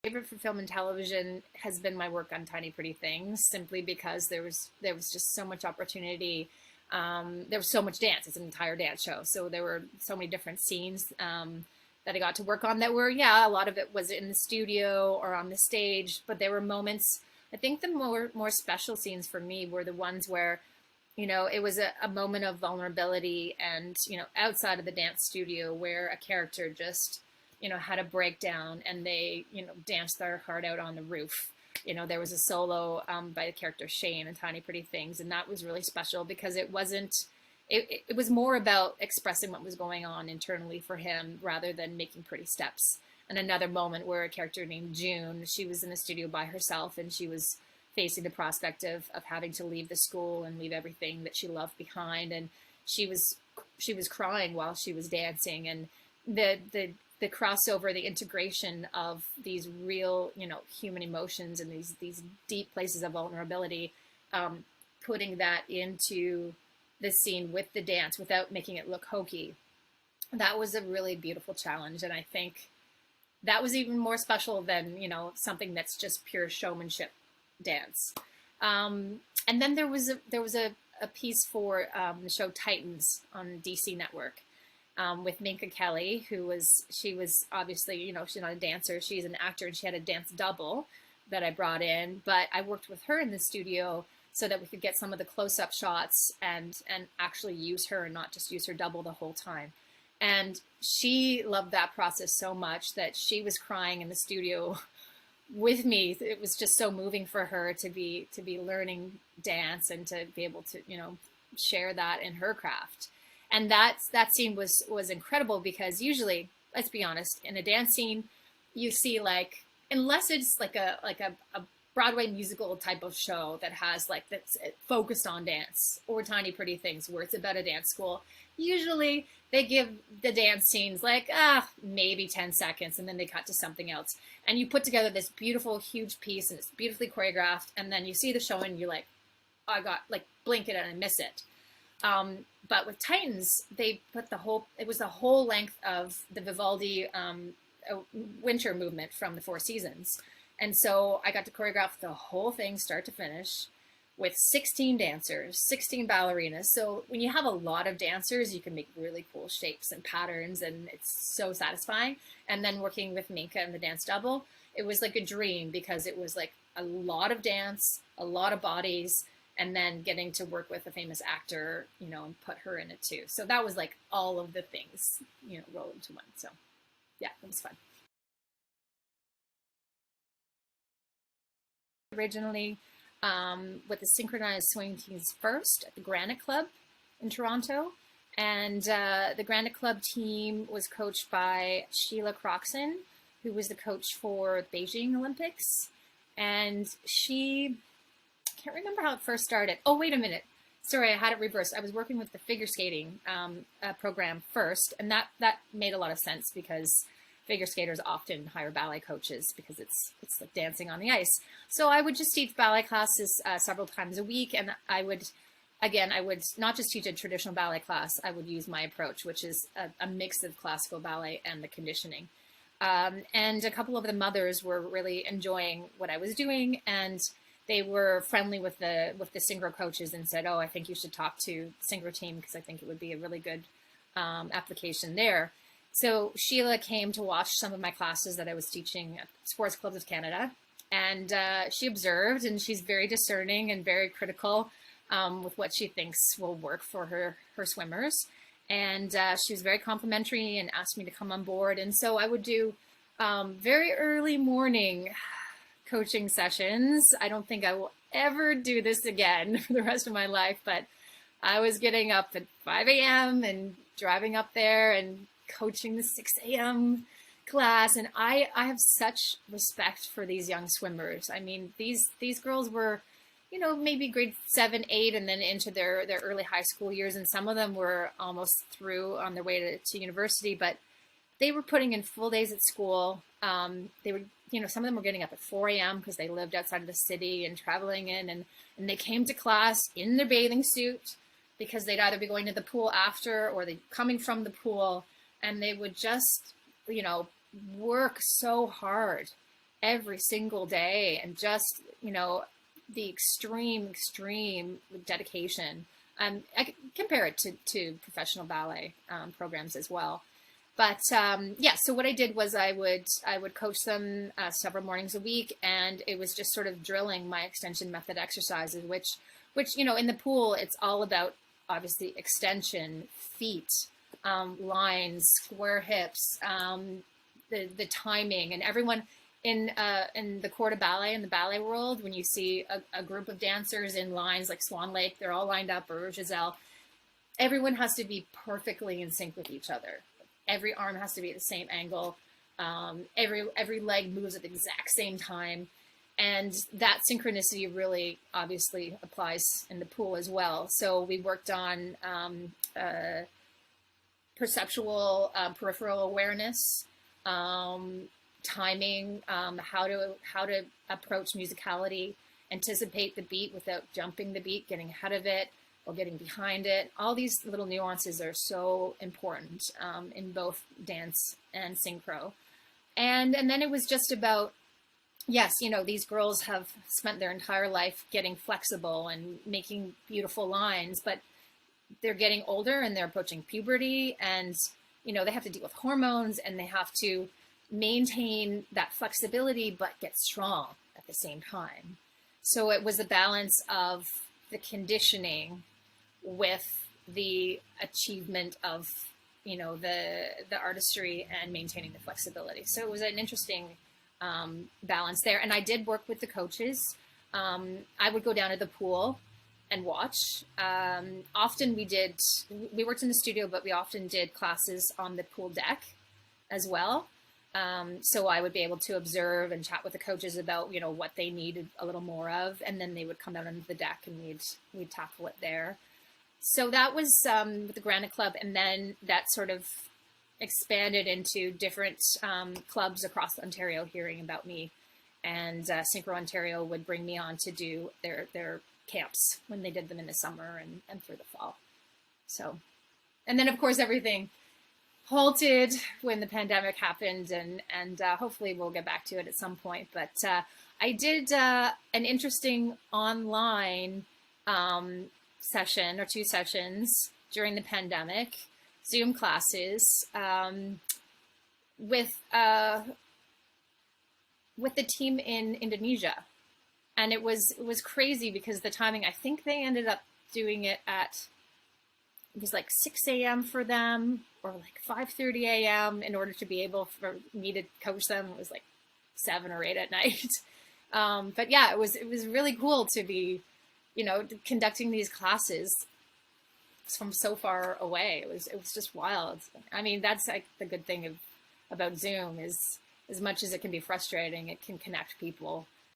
Favorite for film and television has been my work on Tiny Pretty Things, simply because there was just so much opportunity. There was so much dance. It's an entire dance show, so there were so many different scenes that I got to work on that were, yeah, a lot of it was in the studio or on the stage, but there were moments. I think the more special scenes for me were the ones where, it was a moment of vulnerability and, outside of the dance studio where a character just, had a breakdown and they, danced their heart out on the roof. There was a solo by the character Shane in Tiny Pretty Things, and that was really special because it wasn't, it was more about expressing what was going on internally for him rather than making pretty steps. And another moment where a character named June, she was in the studio by herself and she was facing the prospect of having to leave the school and leave everything that she loved behind. And she was crying while she was dancing. And the crossover, the integration of these real, human emotions and these deep places of vulnerability, putting that into the scene with the dance without making it look hokey. That was a really beautiful challenge. And I think that was even more special than, something that's just pure showmanship dance. And then there was a piece for the show Titans on DC Network, with Minka Kelly, she was obviously, she's not a dancer, she's an actor, and she had a dance double that I brought in, but I worked with her in the studio so that we could get some of the close-up shots and actually use her and not just use her double the whole time. And she loved that process so much that she was crying in the studio with me. It was just so moving for her to be learning dance and to be able to, share that in her craft. And that scene was incredible because usually, let's be honest, in a dance scene, you see, like, unless it's like a Broadway musical type of show that has, like, that's focused on dance, or Tiny Pretty Things where it's about a dance school, usually they give the dance scenes like maybe 10 seconds and then they cut to something else, and you put together this beautiful huge piece and it's beautifully choreographed, and then you see the show and you're like, oh, I got, like, blink it and I miss it. But with Titans, they put it was the whole length of the Vivaldi winter movement from the Four Seasons. And so I got to choreograph the whole thing start to finish with 16 dancers, 16 ballerinas. So when you have a lot of dancers, you can make really cool shapes and patterns, and it's so satisfying. And then working with Minka and the dance double, it was like a dream because it was like a lot of dance, a lot of bodies, and then getting to work with a famous actor, and put her in it too. So that was like all of the things, rolled into one. So yeah, it was fun. Originally with the synchronized swing teams first at the Granite Club in Toronto. And the Granite Club team was coached by Sheila Croxon, who was the coach for the Beijing Olympics. And she, I can't remember how it first started. Oh, wait a minute. Sorry, I had it reversed. I was working with the figure skating program first, and that made a lot of sense because figure skaters often hire ballet coaches because it's like dancing on the ice. So I would just teach ballet classes several times a week, and I would not just teach a traditional ballet class. I would use my approach, which is a mix of classical ballet and the conditioning. And a couple of the mothers were really enjoying what I was doing, and they were friendly with the synchro coaches and said, "Oh, I think you should talk to the synchro team because I think it would be a really good application there." So Sheila came to watch some of my classes that I was teaching at Sports Clubs of Canada, and she observed, and she's very discerning and very critical with what she thinks will work for her swimmers. And she was very complimentary and asked me to come on board. And so I would do very early morning coaching sessions. I don't think I will ever do this again for the rest of my life, but I was getting up at 5 a.m. and driving up there and coaching the 6 a.m. class. And I have such respect for these young swimmers. I mean, these girls were, maybe grade 7, 8, and then into their early high school years. And some of them were almost through on their way to university, but they were putting in full days at school. They were, some of them were getting up at 4 a.m. because they lived outside of the city and traveling in, and they came to class in their bathing suit because they'd either be going to the pool after or they coming from the pool, and they would just, work so hard. every single day, and just, you know, the extreme dedication. I could compare it to professional ballet programs as well. But yeah, so what I did was I would coach them several mornings a week, and it was just sort of drilling my extension method exercises, which you know, in the pool, it's all about obviously extension, feet, lines, square hips, the timing, and everyone in the corps de ballet, in the ballet world, when you see a group of dancers in lines like Swan Lake, they're all lined up, or Giselle, everyone has to be perfectly in sync with each other. Every arm has to be at the same angle. Every leg moves at the exact same time. And that synchronicity really obviously applies in the pool as well. So we worked on perceptual, peripheral awareness, timing, how to approach musicality, anticipate the beat without jumping the beat, getting ahead of it or getting behind it. All these little nuances are so important in both dance and synchro. And then it was just about, yes, you know, these girls have spent their entire life getting flexible and making beautiful lines, but they're getting older and they're approaching puberty, and, you know, they have to deal with hormones, and they have to maintain that flexibility but get strong at the same time. So it was a balance of the conditioning with the achievement of, you know, the artistry and maintaining the flexibility. So it was an interesting balance there. And I did work with the coaches. I would go down to the pool and watch. Often we worked in the studio, but we often did classes on the pool deck as well. So I would be able to observe and chat with the coaches about, you know, what they needed a little more of, and then they would come out onto the deck and we'd tackle it there. So that was with the Granite Club, and then that sort of expanded into different clubs across Ontario hearing about me, and Synchro Ontario would bring me on to do their camps when they did them in the summer and through the fall. So, and then of course everything halted when the pandemic happened, and hopefully we'll get back to it at some point. But I did an interesting online session or 2 sessions during the pandemic, Zoom classes with the team in Indonesia. And it was crazy because the timing, I think they ended up doing it it was like 6 a.m. for them, or like 5:30 a.m. in order to be able for me to coach them. It was like 7 or 8 at night. But yeah, it was really cool to be, you know, conducting these classes from so far away. It was just wild. I mean, that's like the good thing about Zoom is, as much as it can be frustrating, it can connect people